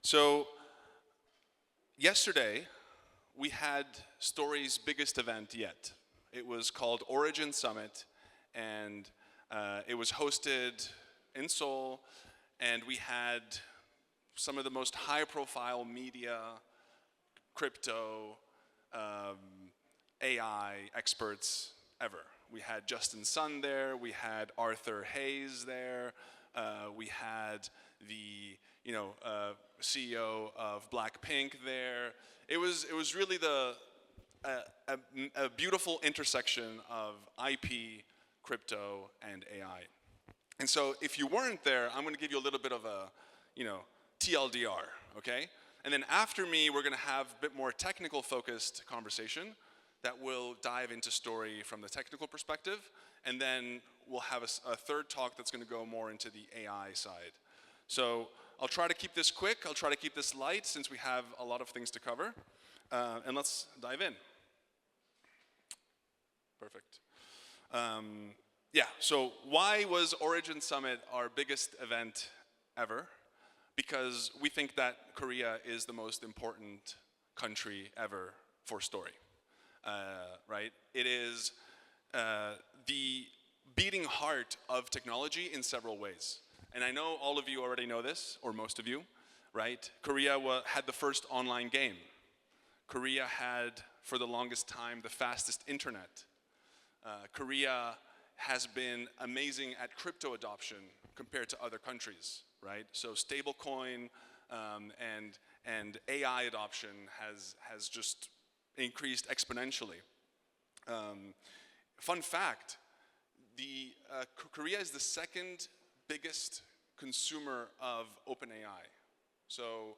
So yesterday, we had Story's biggest event yet. It was called Origin Summit, and it was hosted in Seoul, and we had some of the most high-profile media, crypto, AI experts ever. We had Justin Sun there, we had Arthur Hayes there, we had the CEO of Blackpink there. It was really a beautiful intersection of IP, crypto, and AI. And so if you weren't there, I'm going to give you a little bit of a TLDR, okay? And then after me, we're going to have a bit more technical focused conversation that will dive into Story from the technical perspective, and then we'll have a third talk that's going to go more into the AI side. So I'll try to keep this quick, I'll try to keep this light since we have a lot of things to cover, and let's dive in. Perfect. Yeah, so why was Origin Summit our biggest event ever? Because we think that Korea is the most important country ever for Story, right? It is the beating heart of technology in several ways. And I know all of you already know this, or most of you, right? Korea had the first online game. Korea had, for the longest time, the fastest internet. Korea has been amazing at crypto adoption compared to other countries, right? So stablecoin and AI adoption has just increased exponentially. Fun fact, Korea is the second biggest consumer of OpenAI. So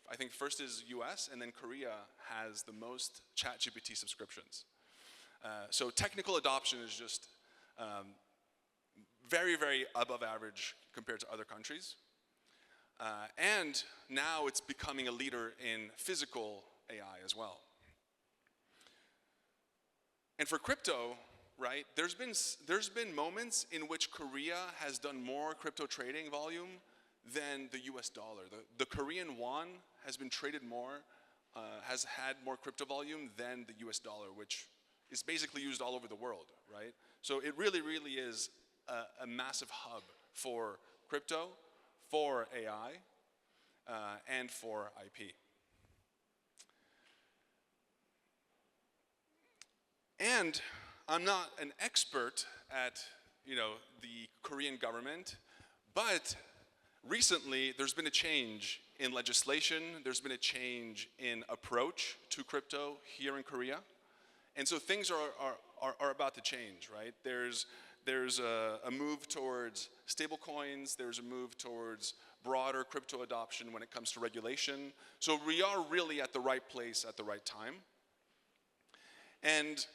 I think first is US, and then Korea has the most ChatGPT subscriptions. So technical adoption is just very, very above average compared to other countries. And now it's becoming a leader in physical AI as well. And for crypto, right, there's been moments in which Korea has done more crypto trading volume than the US dollar. The Korean won has been traded more, has had more crypto volume than the US dollar, which is basically used all over the world, right? So it really, really is a massive hub for crypto, for AI, and for IP. And I'm not an expert at the Korean government, but recently there's been a change in legislation, there's been a change in approach to crypto here in Korea. And so things are about to change, right? There's a move towards stablecoins, there's a move towards broader crypto adoption when it comes to regulation. So we are really at the right place at the right time. And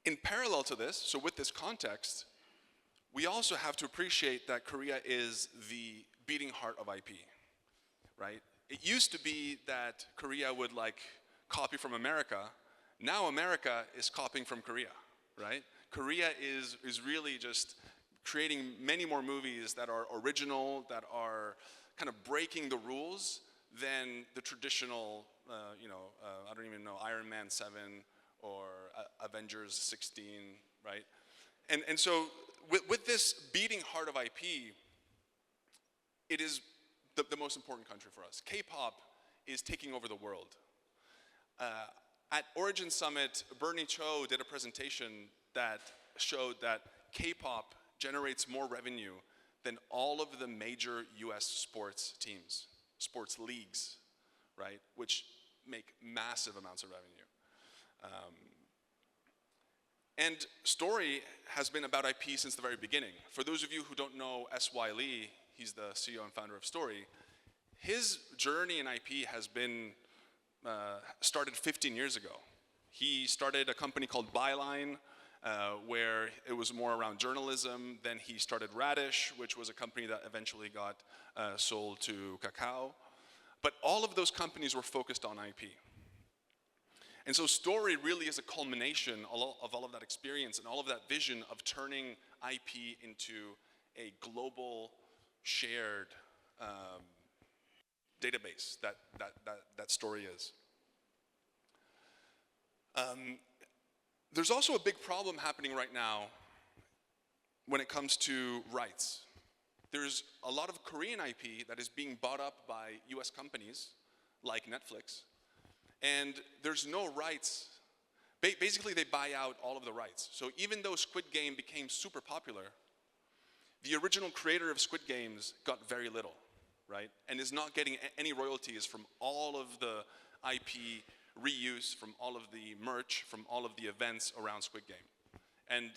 in parallel to this, so with this context, we also have to appreciate that Korea is the beating heart of IP, right? It used to be that Korea would copy from America. Now America is copying from Korea, right? Korea is really just creating many more movies that are original, that are kind of breaking the rules than the traditional, I don't even know, Iron Man 7 or Avengers 16, right? And so with this beating heart of IP, it is the most important country for us. K-pop is taking over the world. At Origin Summit, Bernie Cho did a presentation that showed that K-pop generates more revenue than all of the major US sports teams, sports leagues, right? Which make massive amounts of revenue. And Story has been about IP since the very beginning. For those of you who don't know S.Y. Lee, he's the CEO and founder of Story, his journey in IP has been started 15 years ago. He started a company called Byline, where it was more around journalism. Then he started Radish, which was a company that eventually got sold to Kakao. But all of those companies were focused on IP. And so Story really is a culmination of all of that experience and all of that vision of turning IP into a global shared database that story is. There's also a big problem happening right now when it comes to rights. There's a lot of Korean IP that is being bought up by US companies like Netflix, and there's no rights. Basically, they buy out all of the rights. So even though Squid Game became super popular, the original creator of Squid Games got very little, right? And is not getting any royalties from all of the IP reuse, from all of the merch, from all of the events around Squid Game. And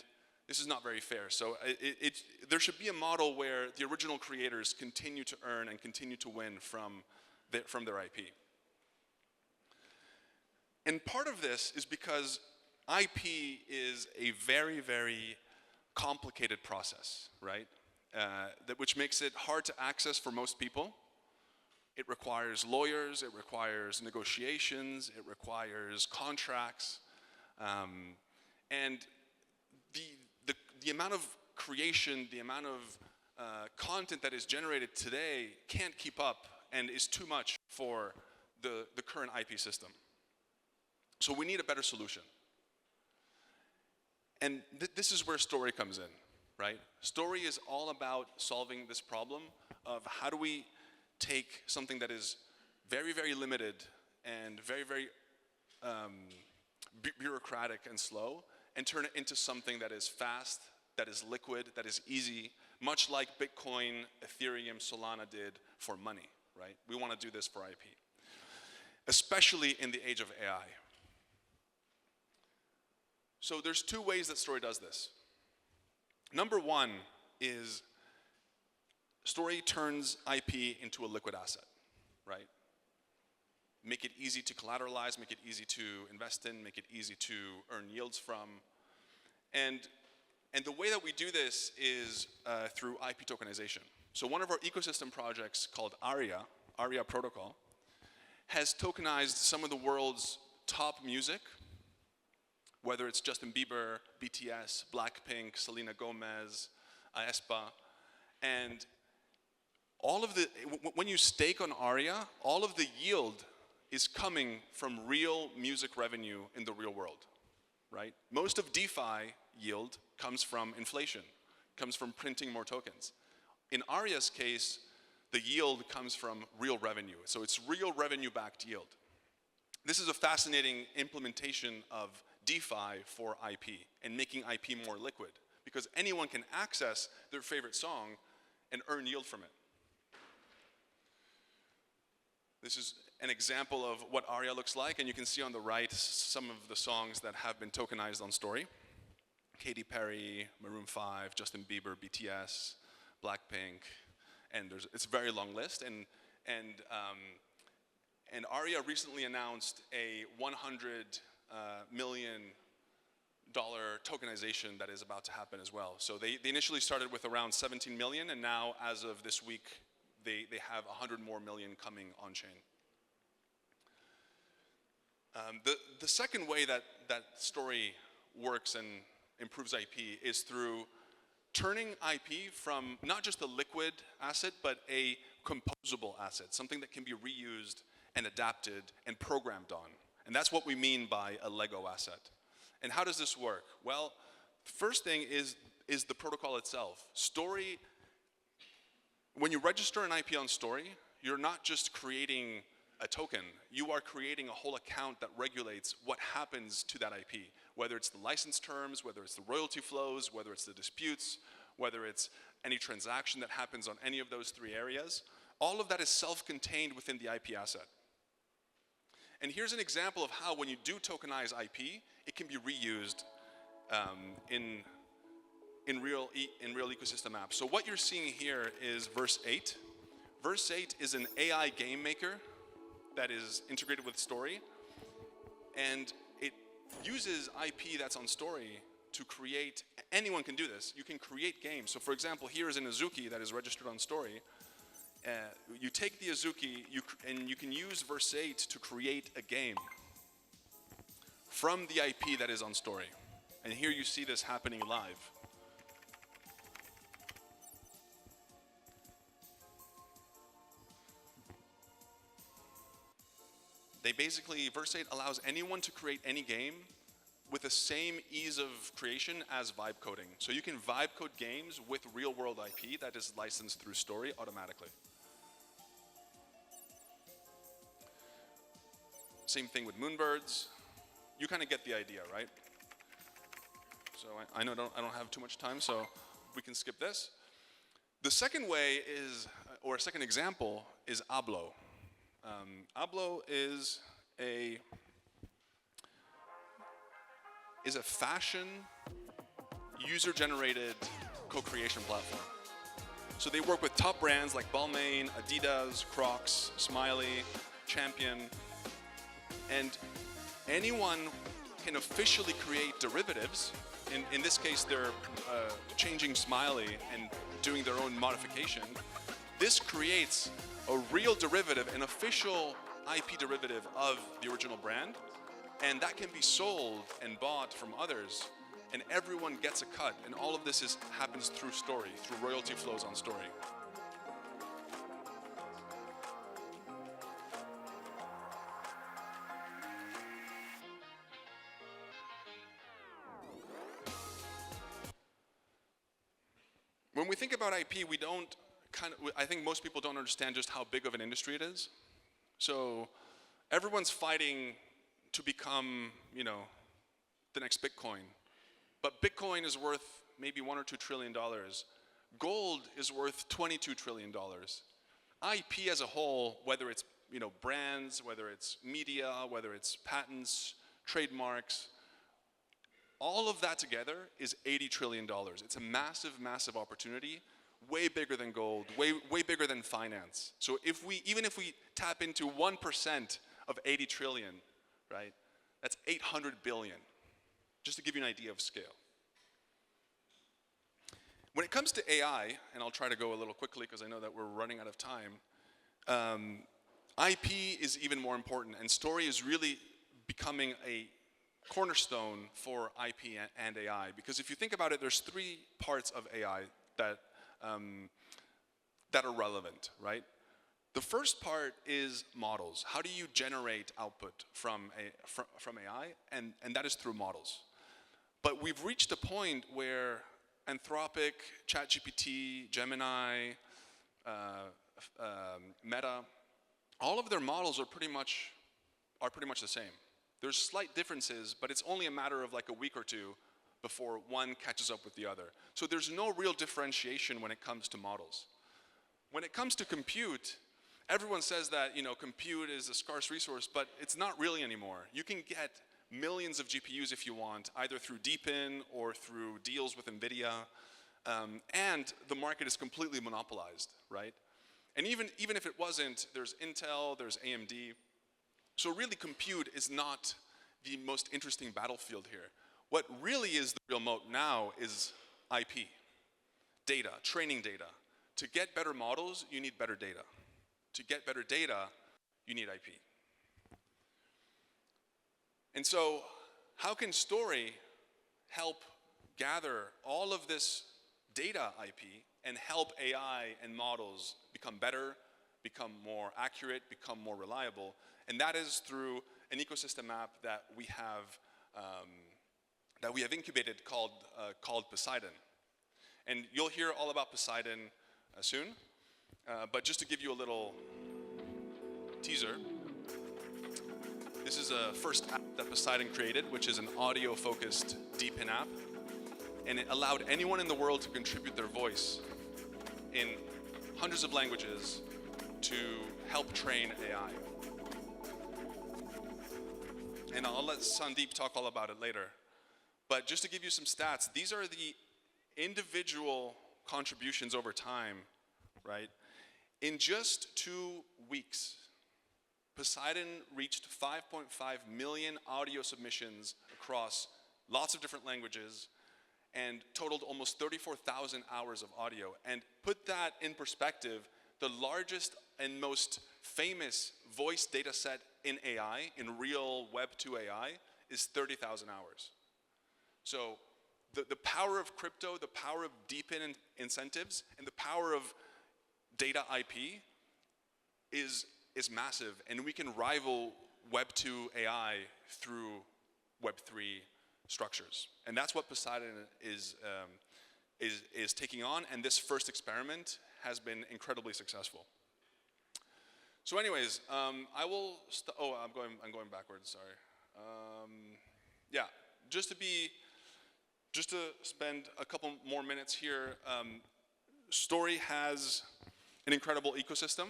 this is not very fair. So there should be a model where the original creators continue to earn and continue to win from their IP. And part of this is because IP is a very, very complicated process, right? Which makes it hard to access for most people. It requires lawyers, it requires negotiations, it requires contracts. And the amount of creation, the amount of content that is generated today can't keep up and is too much for the current IP system. So we need a better solution. And this is where story comes in, right? Story is all about solving this problem of how do we take something that is very, very limited and very, very bureaucratic and slow and turn it into something that is fast, that is liquid, that is easy, much like Bitcoin, Ethereum, Solana did for money, right? We want to do this for IP, especially in the age of AI. So there's two ways that story does this. Number one is story turns IP into a liquid asset, right? Make it easy to collateralize, make it easy to invest in, make it easy to earn yields from. And the way that we do this is through IP tokenization. So one of our ecosystem projects called Aria Protocol, has tokenized some of the world's top music, whether it's Justin Bieber, BTS, Blackpink, Selena Gomez, aespa, and all of the, when you stake on Aria, all of the yield is coming from real music revenue in the real world, right? Most of DeFi yield comes from inflation, comes from printing more tokens. In Aria's case, the yield comes from real revenue, so it's real revenue-backed yield. This is a fascinating implementation of DeFi for IP and making IP more liquid, because anyone can access their favorite song and earn yield from it. This is an example of what Aria looks like, and you can see on the right some of the songs that have been tokenized on Story. Katy Perry, Maroon 5, Justin Bieber, BTS, Blackpink, and it's a very long list. And Aria recently announced a $100 million tokenization that is about to happen as well. So they initially started with around 17 million, and now as of this week, they have 100 more million coming on chain. The second way that Story works and improves IP is through turning IP from not just a liquid asset, but a composable asset, something that can be reused and adapted and programmed on. And that's what we mean by a Lego asset. And how does this work? Well, first thing is the protocol itself. Story, when you register an IP on Story, you're not just creating a token, you are creating a whole account that regulates what happens to that IP, whether it's the license terms, whether it's the royalty flows, whether it's the disputes, whether it's any transaction that happens on any of those three areas. All of that is self-contained within the IP asset. And here's an example of how when you do tokenize IP, it can be reused in real ecosystem apps. So what you're seeing here is Verse 8. Verse 8 is an AI game maker that is integrated with Story, and it uses IP that's on Story to create, anyone can do this, you can create games. So for example, here is an Azuki that is registered on Story. You take the Azuki and you can use Verse 8 to create a game from the IP that is on Story. And here you see this happening live. Verse8 allows anyone to create any game with the same ease of creation as vibe coding. So you can vibe code games with real world IP that is licensed through Story automatically. Same thing with Moonbirds. You kind of get the idea, right? So I know I don't have too much time, so we can skip this. The second way is, or a second example, is Ablo. Ablo is a fashion user-generated co-creation platform. So they work with top brands like Balmain, Adidas, Crocs, Smiley, Champion, and anyone can officially create derivatives. In this case, they're changing Smiley and doing their own modification. This creates a real derivative, an official IP derivative of the original brand, and that can be sold and bought from others, and everyone gets a cut. And all of this happens through Story, through royalty flows on Story. When we think about IP, I think most people don't understand just how big of an industry it is. So everyone's fighting to become, the next Bitcoin. But Bitcoin is worth maybe $1 or $2 trillion. Gold is worth $22 trillion. IP as a whole, whether it's brands, whether it's media, whether it's patents, trademarks, all of that together is $80 trillion. It's a massive, massive opportunity, way bigger than gold, way bigger than finance. So even if we tap into 1% of 80 trillion, right, that's 800 billion, just to give you an idea of scale. When it comes to AI, and I'll try to go a little quickly because I know that we're running out of time, IP is even more important, and Story is really becoming a cornerstone for IP and AI. Because if you think about it, there's three parts of AI that are relevant, right? The first part is models. How do you generate output from AI? And that is through models. But we've reached a point where Anthropic, ChatGPT, Gemini, Meta, all of their models are pretty much the same. There's slight differences, but it's only a matter of like a week or two before one catches up with the other. So there's no real differentiation when it comes to models. When it comes to compute, everyone says that compute is a scarce resource, but it's not really anymore. You can get millions of GPUs if you want, either through DeepIn or through deals with NVIDIA, and the market is completely monopolized, right? And even if it wasn't, there's Intel, there's AMD. So really compute is not the most interesting battlefield here. What really is the real moat now is IP, data, training data. To get better models, you need better data. To get better data, you need IP. And so how can Story help gather all of this data IP and help AI and models become better, become more accurate, become more reliable? And that is through an ecosystem app that we have incubated called Poseidon. And you'll hear all about Poseidon soon. But just to give you a little teaser, this is a first app that Poseidon created, which is an audio-focused DeepIn app. And it allowed anyone in the world to contribute their voice in hundreds of languages to help train AI. And I'll let Sandeep talk all about it later. But just to give you some stats, these are the individual contributions over time, right? In just 2 weeks, Poseidon reached 5.5 million audio submissions across lots of different languages and totaled almost 34,000 hours of audio. And put that in perspective, the largest and most famous voice data set in AI, in real Web 2 AI, is 30,000 hours. So the power of crypto, the power of DeepIn incentives, and the power of data IP is massive, and we can rival Web 2 AI through Web 3 structures. And that's what Poseidon is taking on, and this first experiment has been incredibly successful. So anyways, I'm going backwards, sorry. Yeah, just to spend a couple more minutes here, Story has an incredible ecosystem,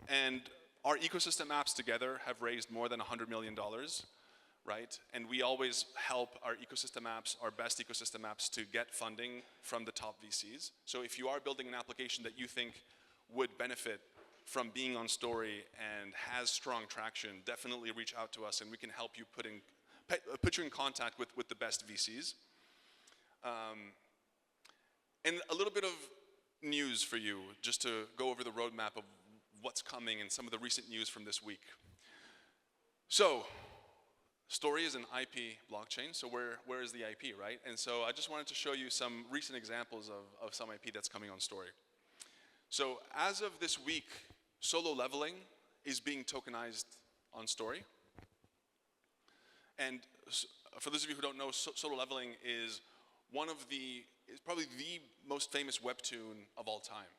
and our ecosystem apps together have raised more than $100 million, right? And we always help our ecosystem apps, our best ecosystem apps, to get funding from the top VCs. So if you are building an application that you think would benefit from being on Story and has strong traction, definitely reach out to us and we can help you put you in contact with the best VCs. And a little bit of news for you, just to go over the roadmap of what's coming and some of the recent news from this week. So, Story is an IP blockchain, so where is the IP, right? And so I just wanted to show you some recent examples of some IP that's coming on Story. So as of this week, solo leveling is being tokenized on Story. And for those of you who don't know, solo leveling is probably the most famous webtoon of all time.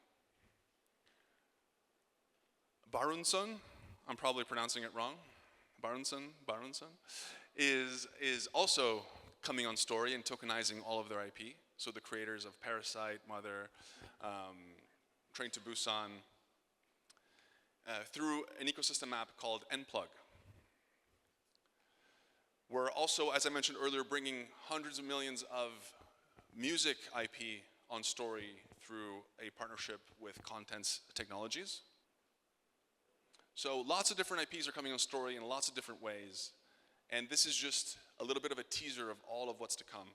Barunson, I'm probably pronouncing it wrong. Barunson is also coming on Story and tokenizing all of their IP. So the creators of Parasite, Mother, Train to Busan, through an ecosystem app called Nplug. We're also, as I mentioned earlier, bringing hundreds of millions of music IP on Story through a partnership with Contents Technologies. So lots of different IPs are coming on Story in lots of different ways. And this is just a little bit of a teaser of all of what's to come.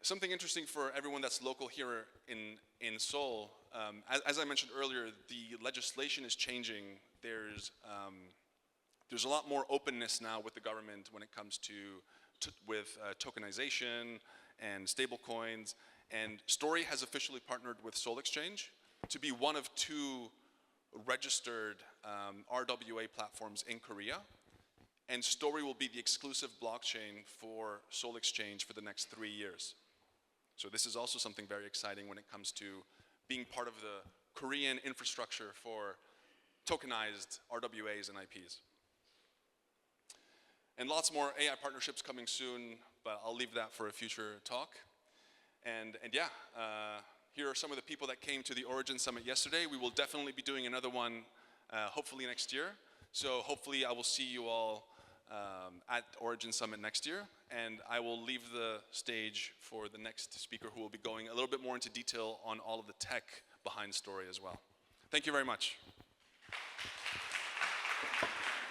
Something interesting for everyone that's local here in Seoul, as I mentioned earlier, the legislation is changing. There's a lot more openness now with the government when it comes to tokenization and stablecoins. And Story has officially partnered with Seoul Exchange to be one of 2 registered RWA platforms in Korea. And Story will be the exclusive blockchain for Seoul Exchange for the next 3 years. So this is also something very exciting when it comes to being part of the Korean infrastructure for tokenized RWAs and IPs. And lots more AI partnerships coming soon, but I'll leave that for a future talk. And yeah, here are some of the people that came to the Origin Summit yesterday. We will definitely be doing another one, hopefully next year. So hopefully I will see you all at Origin Summit next year. And I will leave the stage for the next speaker who will be going a little bit more into detail on all of the tech behind Story as well. Thank you very much.